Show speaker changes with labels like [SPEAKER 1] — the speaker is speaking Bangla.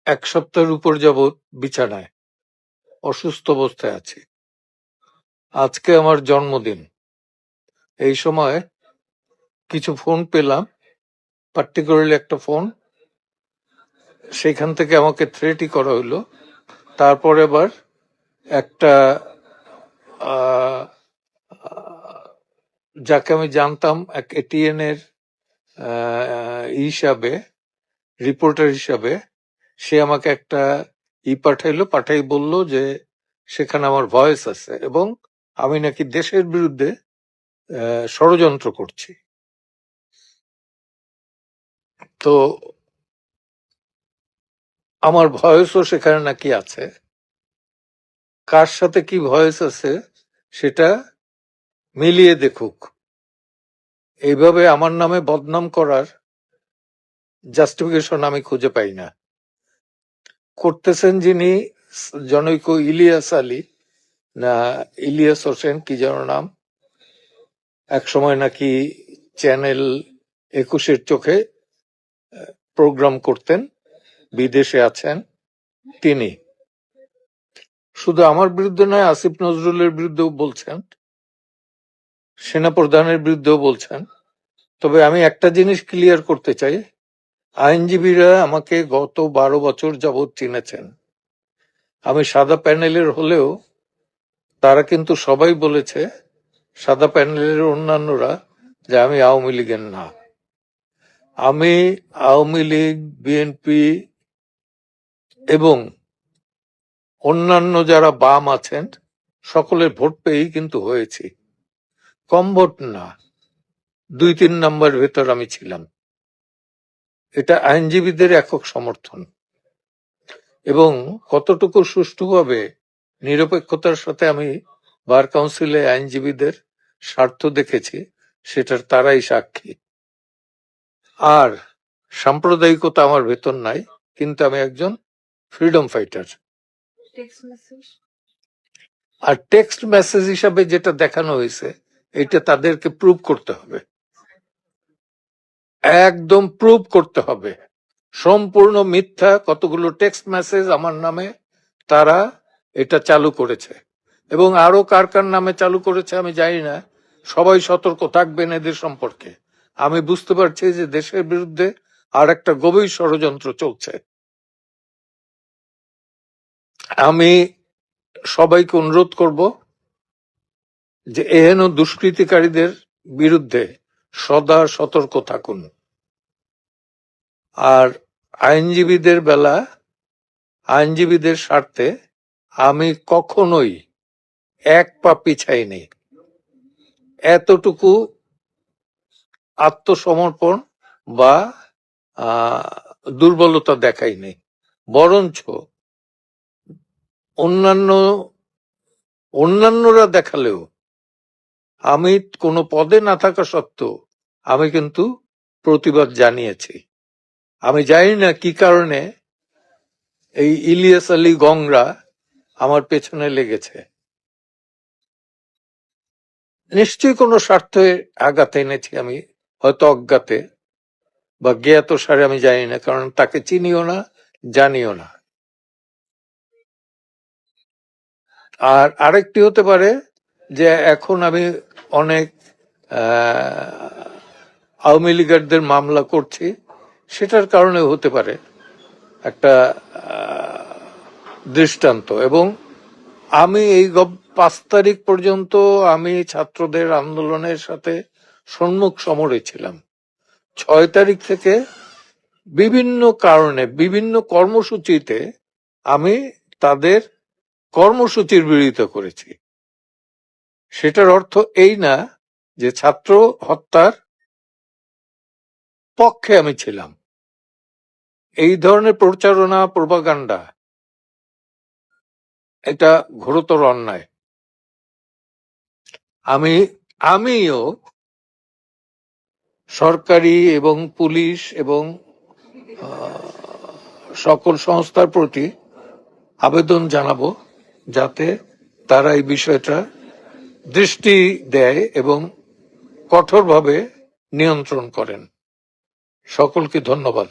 [SPEAKER 1] এক সপ্তাহের উপর যাবৎ বিছানায় অসুস্থ অবস্থায় আছি। আজকে আমার জন্মদিন। এই সময় কিছু ফোন পেলাম, পার্টিকুলারলি একটা ফোন, সেখান থেকে আমাকে থ্রেটই করা হলো। তারপর আবার একটা যাকে আমি জানতাম এক এটিএন এর হিসাবে, রিপোর্টার হিসাবে, সে আমাকে একটা পাঠাই বলল যে সেখানে আমার ভয়েস আছে এবং আমি নাকি দেশের বিরুদ্ধে ষড়যন্ত্র করছি। তো আমার ভয়েসও সেখানে নাকি আছে। কার সাথে কি ভয়েস আছে সেটা মিলিয়ে দেখুক। এইভাবে আমার নামে বদনাম করার জাস্টিফিকেশন আমি খুঁজে পাই না। করতেছেন যিনি জনৈক ইলিয়াস আলী, না ইলিয়াস হোসেন কি যেন নাম, এক সময় নাকি চ্যানেল 21-এর চোখে প্রোগ্রাম করতেন, বিদেশে আছেন তিনি। শুধু আমার বিরুদ্ধে নয়, আসিফ নজরুলের বিরুদ্ধেও বলছেন, সেনাপ্রধানের বিরুদ্ধেও বলছেন। তবে আমি একটা জিনিস ক্লিয়ার করতে চাই, আইনজীবীরা আমাকে গত 12 বছর যাবৎ চিনেছেন। আমি সাদা প্যানেলের হলেও তারা কিন্তু সবাই বলেছে, সাদা প্যানেলের অন্যান্যরা, যে আমি আওয়ামী লীগের না। আমি আওয়ামী লীগ, বিএনপি এবং অন্যান্য যারা বাম আছেন সকলের ভোট পেয়েই কিন্তু হয়েছি। কম ভোট না, 2-3 নম্বর ভেতর আমি ছিলাম। এটা আইনজীবীদের একক সমর্থন এবং কতটুকু সুষ্ঠুভাবে নিরপেক্ষতার সাথে আমি বার কাউন্সিলে আইনজীবীদের স্বার্থ দেখেছি সেটার তারাই সাক্ষী। আর সাম্প্রদায়িকতা আমার ভেতর নাই, কিন্তু আমি একজন ফ্রিডম ফাইটার। আর টেক্সট মেসেজ হিসাবে যেটা দেখানো হয়েছে এটা তাদেরকে প্রুভ করতে হবে, একদম প্রুভ করতে হবে। সম্পূর্ণ মিথ্যা কতগুলো টেক্সট মেসেজ আমার নামে তারা এটা চালু করেছে এবং আরো কার কার নামে চালু করেছে আমি জানি না। সবাই সতর্ক থাকবেন এদের সম্পর্কে। আমি বুঝতে পারছি যে দেশের বিরুদ্ধে আর একটা গভীর ষড়যন্ত্র চলছে। আমি সবাইকে অনুরোধ করব যে এহেন দুষ্কৃতিকারীদের বিরুদ্ধে সদা সতর্ক থাকুন। আর আইনজীবীদের বেলা, আইনজীবীদের স্বার্থে আমি কখনোই এক পা পিছাইনি, এতটুকু আত্মসমর্পণ বা দুর্বলতা দেখাইনি। বরঞ্চ অন্যান্যরা দেখালেও আমি কোনো পদে না থাকা সত্ত্বেও আমি কিন্তু প্রতিবাদ জানিয়েছি। আমি জানি না কি কারণে এই ইলিয়াস আলী গংরা আমার পেছনে লেগেছে। নিশ্চয়ই কোনো স্বার্থে আঘাত এনেছি আমি, হয়তো অজ্ঞাতে বা জ্ঞাত সারে, আমি জানি না, কারণ তাকে চিনিও না, জানিও না। আর আরেকটি হতে পারে যে এখন আমি অনেক আওয়ামী লীগারদের মামলা করছি, সেটার কারণে হতে পারে একটা দৃষ্টান্ত। এবং আমি এই 5 তারিখ পর্যন্ত আমি ছাত্রদের আন্দোলনের সাথে সম্মুখ সমরে ছিলাম। 6 তারিখ থেকে বিভিন্ন কারণে বিভিন্ন কর্মসূচিতে আমি তাদের কর্মসূচির বিরোধিতা করেছি। সেটার অর্থ এই না যে ছাত্র হত্যার পক্ষে আমি ছিলাম। এই ধরনের প্রচারণা, প্রোপাগান্ডা, এটা ঘোরতর অন্যায়। আমিও সরকারি এবং পুলিশ এবং সকল সংস্থার প্রতি আবেদন জানাবো যাতে তারা এই বিষয়টা দৃষ্টি দেয় এবং কঠোরভাবে নিয়ন্ত্রণ করেন। সকলকে ধন্যবাদ।